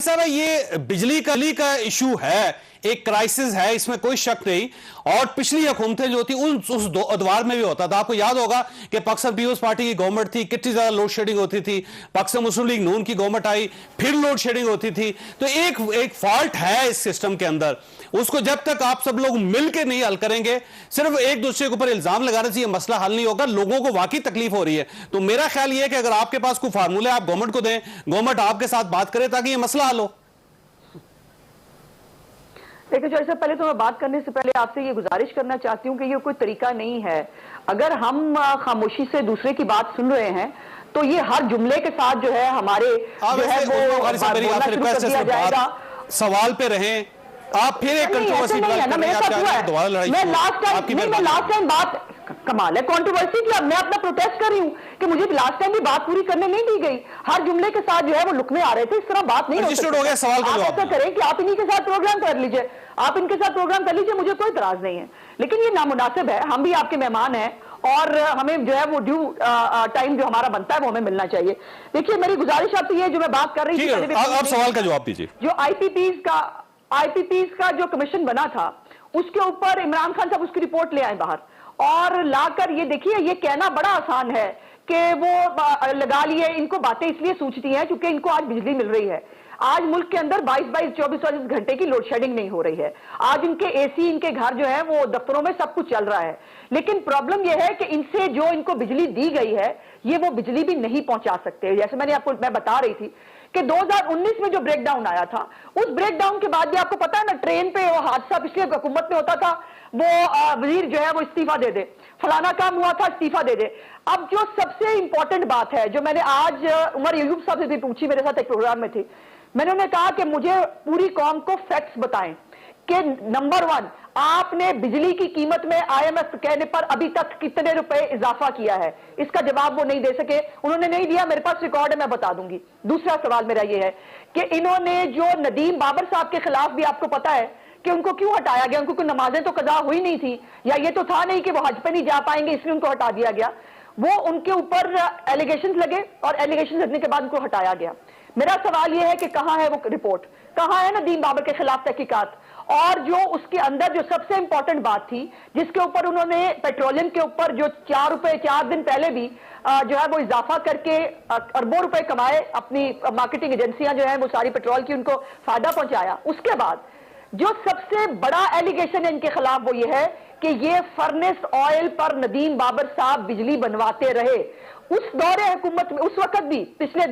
साहब ये बिजली का इशू है, एक क्राइसिस है, इसमें कोई शक नहीं। और पिछली हुकूमतें जो थी उस अदवार में भी होता था। आपको याद होगा कि पाकिस्तान पीपल्स पार्टी की गवर्नमेंट थी, कितनी ज्यादा लोड शेडिंग होती थी। पाकिस्तान मुस्लिम लीग नून की गवर्नमेंट आई, फिर लोड शेडिंग होती थी। तो एक फॉल्ट है इस सिस्टम के अंदर, उसको जब तक आप सब लोग मिलकर नहीं हल करेंगे, सिर्फ एक दूसरे के ऊपर इल्जाम लगाने से यह मसला हल नहीं होगा। लोगों को वाकई तकलीफ हो रही है। तो मेरा ख्याल यह है कि अगर आपके पास कोई फार्मूला आप गवर्नमेंट को दें, गवर्नमेंट आपके साथ बात करे ताकि यह मसला हल हो। देखिए जॉय साहब, पहले तो मैं बात करने से पहले आपसे ये गुजारिश करना चाहती हूँ कि ये कोई तरीका नहीं है। अगर हम खामोशी से दूसरे की बात सुन रहे हैं तो ये हर जुमले के साथ जो है हमारे जो है वो बोलना शुरू कर दिया जाएगा। सवाल पे रहें आप, फिर एक कंट्रोवर्सी मैं लास्ट टाइम बात कमाल है कंट्रोवर्सी की। मैं अपना प्रोटेस्ट कर रही हूँ कि मुझे लास्ट टाइम भी बात पूरी करने नहीं दी गई। हर जुमले के साथ जो है वो लुकने आ रहे थे। इस तरह बात नहीं हो सकती। सवाल का जवाब ऐसा करें कि आप इन्हीं के साथ प्रोग्राम कर लीजिए, आप इनके साथ प्रोग्राम कर लीजिए, मुझे कोई इतराज नहीं है। लेकिन ये नामुनासिब है। हम भी आपके मेहमान हैं और हमें जो है वो ड्यू टाइम जो हमारा बनता है वो हमें मिलना चाहिए। देखिए मेरी गुजारिश आपसे ये जो मैं बात कर रही थी, आप सवाल का जवाब दीजिए। जो आईपीपीज का जो कमीशन बना था उसके ऊपर इमरान खान साहब उसकी रिपोर्ट ले आए बाहर और लाकर ये देखिए, ये कहना बड़ा आसान है कि वो लगा लिए। इनको बातें इसलिए सूझती हैं क्योंकि इनको आज बिजली मिल रही है। आज मुल्क के अंदर 22-24 घंटे की लोड शेडिंग नहीं हो रही है। आज इनके एसी, इनके घर जो है वो दफ्तरों में सब कुछ चल रहा है। लेकिन प्रॉब्लम यह है कि इनसे जो इनको बिजली दी गई है ये वो बिजली भी नहीं पहुंचा सकते। जैसे मैं बता रही थी कि 2019 में जो ब्रेकडाउन आया था, उस ब्रेकडाउन के बाद भी आपको पता है ना, ट्रेन पे वो हादसा पिछली हुकूमत में होता था, वो वजीर जो है वो इस्तीफा दे दे, फलाना काम हुआ था इस्तीफा दे दे। अब जो सबसे इंपॉर्टेंट बात है जो मैंने आज उमर अयूब साहब से भी पूछी, मेरे साथ एक प्रोग्राम में थी, मैंने उन्हें कहा कि मुझे पूरी कौम को फैक्ट्स बताएं कि नंबर 1 आपने बिजली की कीमत में आईएमएफ कहने पर अभी तक कितने रुपए इजाफा किया है। इसका जवाब वो नहीं दे सके, उन्होंने नहीं दिया। मेरे पास रिकॉर्ड है, मैं बता दूंगी। दूसरा सवाल मेरा ये है कि इन्होंने जो नदीम बाबर साहब के खिलाफ भी आपको पता है कि उनको क्यों हटाया गया। उनको नमाजें तो कज़ा हुई नहीं थी, या ये तो था नहीं कि वो हज पे नहीं जा पाएंगे इसलिए उनको हटा दिया गया। वो उनके ऊपर एलिगेशन लगे और एलिगेशन लगने के बाद उनको हटाया गया। मेरा सवाल यह है कि कहां है वो रिपोर्ट, कहां है नदीम बाबर के खिलाफ तहकीकात। और जो उसके अंदर जो सबसे इंपॉर्टेंट बात थी जिसके ऊपर उन्होंने पेट्रोलियम के ऊपर जो 4 दिन पहले भी जो है वो इजाफा करके अरबों रुपए कमाए, अपनी मार्केटिंग एजेंसियां जो है वो सारी पेट्रोल की उनको फायदा पहुंचाया। उसके बाद जो सबसे बड़ा एलिगेशन है इनके खिलाफ वो ये है कि ये फर्नेस ऑयल पर नदीम बाबर साहब बिजली बनवाते रहे। उस दौरे हुकूमत में, उस वक्त भी इसी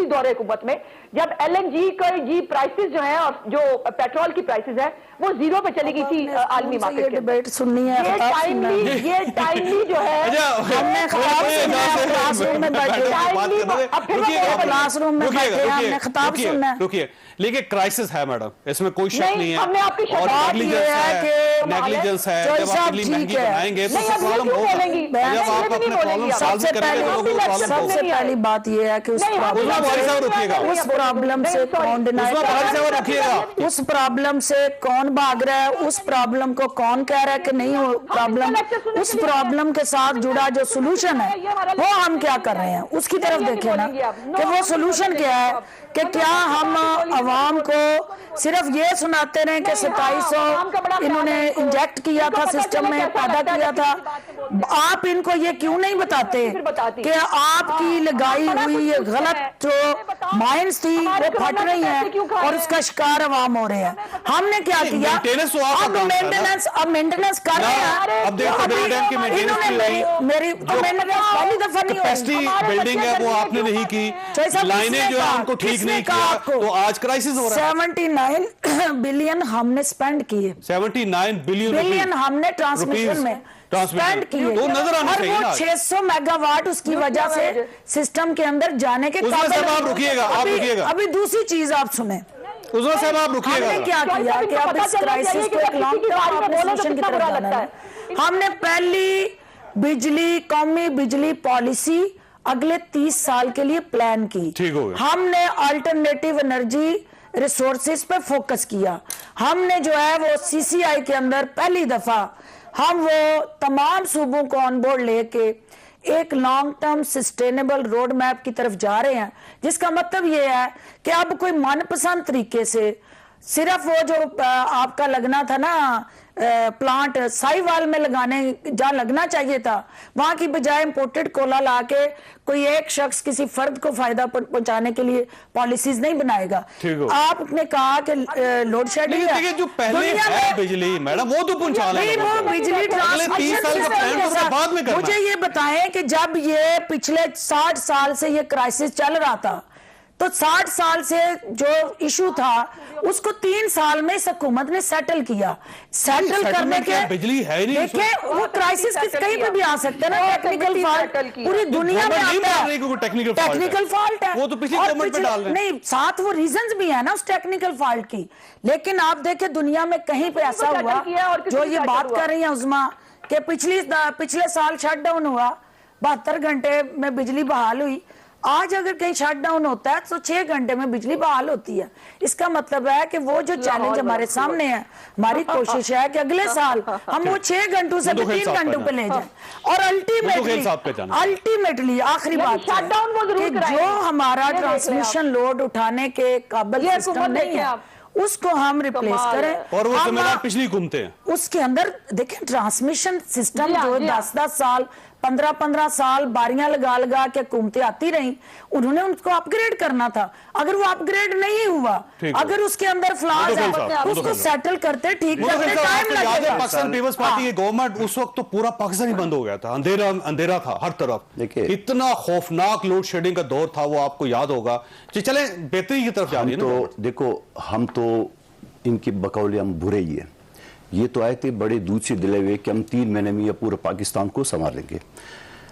दौरे हुकूमत में जब एलएनजी की प्राइसेस जो है और जो पेट्रोल की प्राइसेस है वो 0 पे चली गई थी आलमी मार्केट के। डिबेट सुननी है, ये टाइमली जो है हमने क्लासरूम में बैठे हमने खिताब सुनना है। रुकिए, लेकिन क्राइसिस है मैडम, इसमें कोई शक नहीं है। हमने आपकी और नेग्लिजेंस है। जब आप बिजली महंगी बनाएंगे तो प्रॉब्लम होगा। सबसे पहली बात यह है कि उस प्रॉब्लम से कौन उस प्रॉब्लम से कौन भाग रहा है, उस प्रॉब्लम को कौन कह रहा है कि नहीं हो प्रॉब्लम, उस प्रॉब्लम के साथ जुड़ा जो सोल्यूशन है वो हम क्या कर रहे हैं उसकी तरफ देखें ना, कि वो सोल्यूशन क्या है। कि क्या हम अवाम को सिर्फ ये सुनाते रहे कि 2700 इन्होंने इंजेक्ट किया था सिस्टम में, पैदा किया था। आप इनको ये क्यों नहीं बताते कि आपकी लगाई हुई ये गलत जो माइंस थी वो फट रही है और उसका शिकार अवाम हो रहे हैं। हमने क्या किया, अब मेंटेनेंस कर रहे हैं। मेरी पहली दफा नहीं हुई, बिल्डिंग है वो आपने नहीं की, लाइनें जो है उनको ठीक नहीं किया, तो आज क्राइसिस हो रहा है। 79 बिलियन हमने स्पेंड किए, 79 बिलियन हमने ट्रांसमिशन में स्पेंड किए, वो नजर आना चाहिए ना। 600 मेगावाट उसकी वजह से काबिल जाने के काबिल। आप रुकिएगा, अभी दूसरी चीज आप सुने, उज़मा साहब आप रुकिएगा। हमने क्या किया कि अब इस क्राइसिस को एक लॉन्ग टर्म सोल्यूशन की तरफ जाना है। हमने पहली कौमी बिजली पॉलिसी अगले 30 साल के लिए प्लान की। ठीक हो गया। हमने अल्टरनेटिव एनर्जी रिसोर्सेज पे फोकस किया। हमने जो है वो सीसीआई के अंदर पहली दफा हम वो तमाम सूबों को ऑन बोर्ड लेके एक long term sustainable road map की तरफ जा रहे हैं, जिसका मतलब ये है कि अब कोई मनपसंद तरीके से सिर्फ वो जो आपका लगना था ना प्लांट साहिवाल में लगाने जहां लगना चाहिए था, वहां की बजाय इंपोर्टेड कोला लाके कोई एक शख्स किसी फर्द को फायदा पहुंचाने के लिए पॉलिसीज नहीं बनाएगा। आपने कहा कि लोड शेडिंग जो पहले है बिजली मैडम वो तो पहुंचा लेंगे, वो बिजली ट्रांसमिशन। मुझे ये बताएं कि जब ये पिछले 60 साल से ये क्राइसिस चल रहा था, तो 60 साल से जो इशू था उसको 3 साल में इस हुकूमत ने सेटल किया। सेटल करने के बिजली है नहीं, देखिए वो क्राइसिस कहीं पे भी आ सकता है ना, टेक्निकल फॉल्ट पूरी दुनिया में आता है, टेक्निकल फॉल्ट है, वो तो पिछली गवर्नमेंट पे डाल रहे हैं। नहीं, साथ वो रीजंस भी है ना उस टेक्निकल फॉल्ट की। लेकिन आप देखें दुनिया में कहीं पे ऐसा हुआ जो ये बात कर रही है उस्मा कि पिछले साल शटडाउन हुआ, 72 घंटे में बिजली बहाल हुई। आज अगर कहीं शटडाउन होता है तो 6 घंटे में बिजली बहाल होती है। इसका मतलब है कि वो जो चैलेंज हमारे सामने है, हमारी कोशिश है कि अगले साल हम वो 6 घंटों से 3 घंटों पे ले जाएं। और अल्टीमेटली आखिरी बात कि जो हमारा ट्रांसमिशन लोड उठाने के काबिल सिस्टम नहीं है उसको हम रिप्लेस करें। और वो जिम्मेदार पिछली घूमते हैं उसके अंदर। देखें ट्रांसमिशन सिस्टम जो 10-10 साल 15-15 साल बारियां लगा लगा के हुकूमतें आती रही, उन्होंने उनको अपग्रेड करना था। अगर वो अपग्रेड नहीं हुआ, अगर उसके अंदर फ्लॉज है, उसको सेटल करते ठीक करते टाइम लगेगा। पाकिस्तान पीपल्स पार्टी की गवर्नमेंट उस वक्त तो पूरा पाकिस्तान ही बंद हो गया था, अंधेरा था हर तरफ। इतना खौफनाक लोड शेडिंग का दौर था, वो आपको याद होगा। चले बेहतरी की तरफ जा रही है। तो देखो, हम तो इनकी बकौले हम बुरे ही है। ये तो आए थे बड़े दूध से दिले हुए कि हम 3 महीने में या पूरे पाकिस्तान को संभालेंगे।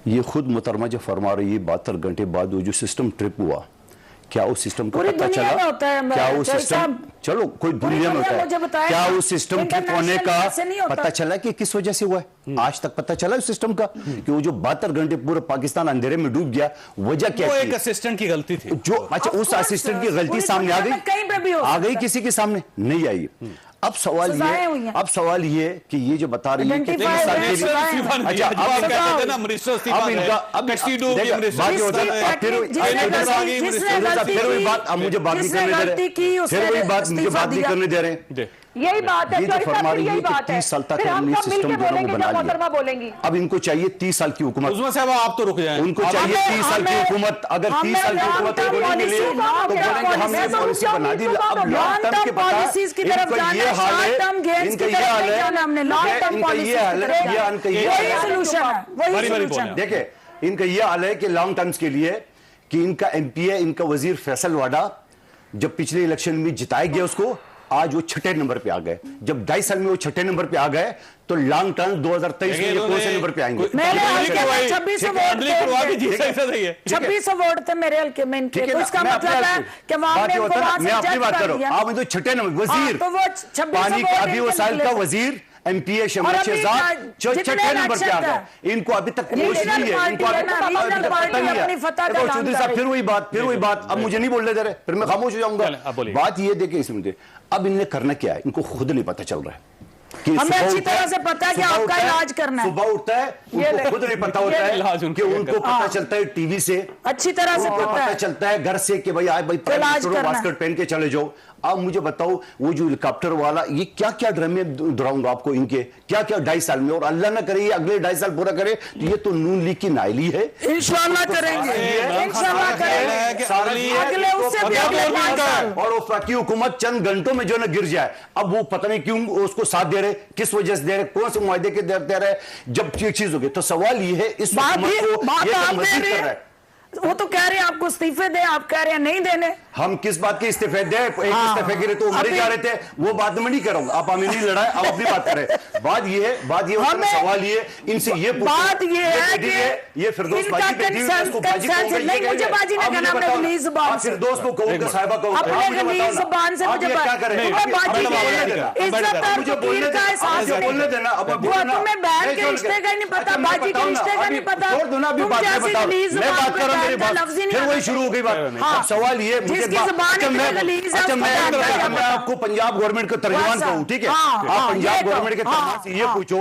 ये खुद मुहतरमा जब फरमा रही है 72 घंटे बाद वो जो सिस्टम ट्रिप हुआ, क्या उस सिस्टम का पता चला? क्या वो सिस्टम, चलो कोई दुनिया में होता है, क्या उस सिस्टम ट्रिप होने का पता चला कि किस वजह से हुआ है? आज तक पता चला उस सिस्टम का कि वो जो 72 घंटे पूरे पाकिस्तान अंधेरे में डूब गया, वजह क्या थी? एक असिस्टेंट की गलती थी जो, अच्छा उस असिस्टेंट की गलती सामने आ गई किसी के सामने नहीं आई। अब सवाल ये कि ये जो बता रही है कि 3 साल के लिए, अच्छा फिर वही बात अब मुझे बात नहीं करने दे रहे हैं। यही बात है, ये जो फरमा रही है कि 30 साल तक हमने सिस्टम दोनों को बना लिया। अब इनको चाहिए 30 साल की हुकूमत। साहब आप तो रुक जाएं। उनको चाहिए 30 साल की हुकूमत। अगर 30 साल की हुकूमत को नहीं मिले तो बोलेंगे हमने पॉलिसी बना दी। अब लॉन्ग टर्म के पॉलिसीज की तरफ जाना, शॉर्ट टर्म गेन्स की तरफ नहीं जाना हमने, लॉन्ग टर्म पॉलिसी। देखिए इनका ये हाल है कि लॉन्ग टर्म्स के लिए कि इनका एमपी है, इनका वजीर फैसल वाडा जब पिछले इलेक्शन में जिताया गया उसको, आज वो 6ठे नंबर पे आ गए। जब 2.5 साल में वो 6ठे नंबर पे आ गए तो लॉन्ग टर्म 2023 में कौन से नंबर पे आएंगे? 2600 वोट थे मेरे हल्के में इनके, तो इसका मतलब है कि मैं अपनी बात करूं, आप तो 6ठे नंबर वजीर, पानी का अभी वो साल का वजीर एमपीए शमशेद शहजाद 6ठे नंबर पे आ गए। इनको अभी तक होश नहीं है, इनको अभी तक पता नहीं है। चौधरी साहब फिर वही बात, अब मुझे नहीं बोलने दे रहे, फिर मैं खामोश हो जाऊंगा। बात ये देखिए इसमें, अब इनने करना क्या है इनको खुद नहीं पता चल रहा है। हमें अच्छी तरह से पता है कि आपका इलाज करना है। सुबह उठता है उनको खुद नहीं पता होता है कि उनको पता चलता है टीवी से, अच्छी तरह से पता चलता है घर से कि भाई आज बास्केट पहन के चले जाओ। अब मुझे बताओ वो जो हेलीकॉप्टर वाला, ये क्या क्या ड्रामे दोहराऊंगा आपको इनके, क्या क्या 2.5 साल में, और अल्लाह ना करे ये अगले 2.5 साल पूरा करे तो ये तो नून लीग की नाइली है। इंशाल्लाह करेंगे, इंशाल्लाह करेंगे। और वो फाकी हुकूमत चंद घंटों में जो ना गिर जाए। अब वो पता नहीं क्यों उसको साथ दे रहे, किस वजह से दे रहे, कौन से मुआहदे के दे रहे, जब चीज हो गई। तो सवाल ये है इस हुकूमत को ये मजीद कर रहा है। वो तो कह रहे हैं आपको इस्तीफे दें, आप कह रहे हैं नहीं देने। हम किस बात के इस्तीफे दें? एक इस्तीफे के लिए तो मरे जा रहे थे, वो बात में नहीं करूंगा। आप हमें नहीं लड़ाए, आप अपनी बात करें। बात ये है सवाल ये इनसे ये बात ये है कि ये फिरदौस बाजी के नहीं, मुझे बाजी ना कहना, अपने गलीज़ ज़ुबान से, फिरदौस को कहो, साहिबा को, अपने गलीज़ ज़ुबान से मुझे क्या करें? बाजी मुझे बोलने देना। अब तुम्हें बैठ के रिश्ते का नहीं पता, बाजी के रिश्ते का नहीं पता, फिर वही शुरू हो गई बात। अब सवाल ये मुझे मैं आपको पंजाब गवर्नमेंट का तर्जुमान कहूं, ठीक है? आप पंजाब गवर्नमेंट के तर्जुमान से ये पूछो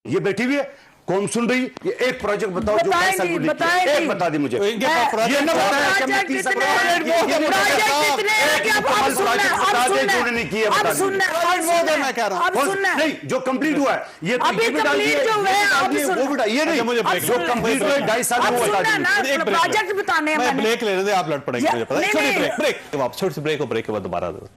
ये बैठी हुई है, कौन सुन रही? ये एक प्रोजेक्ट बताओ जो 22 साल में लिखी है। एक बता दी मुझे। तो इनके पास ये न बताया कि हमने प्रोजेक्ट 30 कितने हैं? नहीं किया बता दीजिए। मैं कह रहा हूं। अब सुनना है। नहीं, जो कंप्लीट हुआ है ये तो अभी ये भी डाल दिए, complete जो हुआ है, ये डाल अब दिए, सुन- वो भी डाल- ये नहीं, मुझे break जो लेने कंप्लीट दो। हुआ है 2.5 साल में अब वो बता सुनना ना, दीजिए। एक ब्रेक प्रोजेक्ट बताने हैं मैं मैंने। ब्रेक लेने दे, आप लड़ पड़ेंगे, मुझे पता है। नहीं, छोटी नहीं। ब्रेक, छोटी सी ब्रेक, और ब्रेक के बाद दोबारा दो।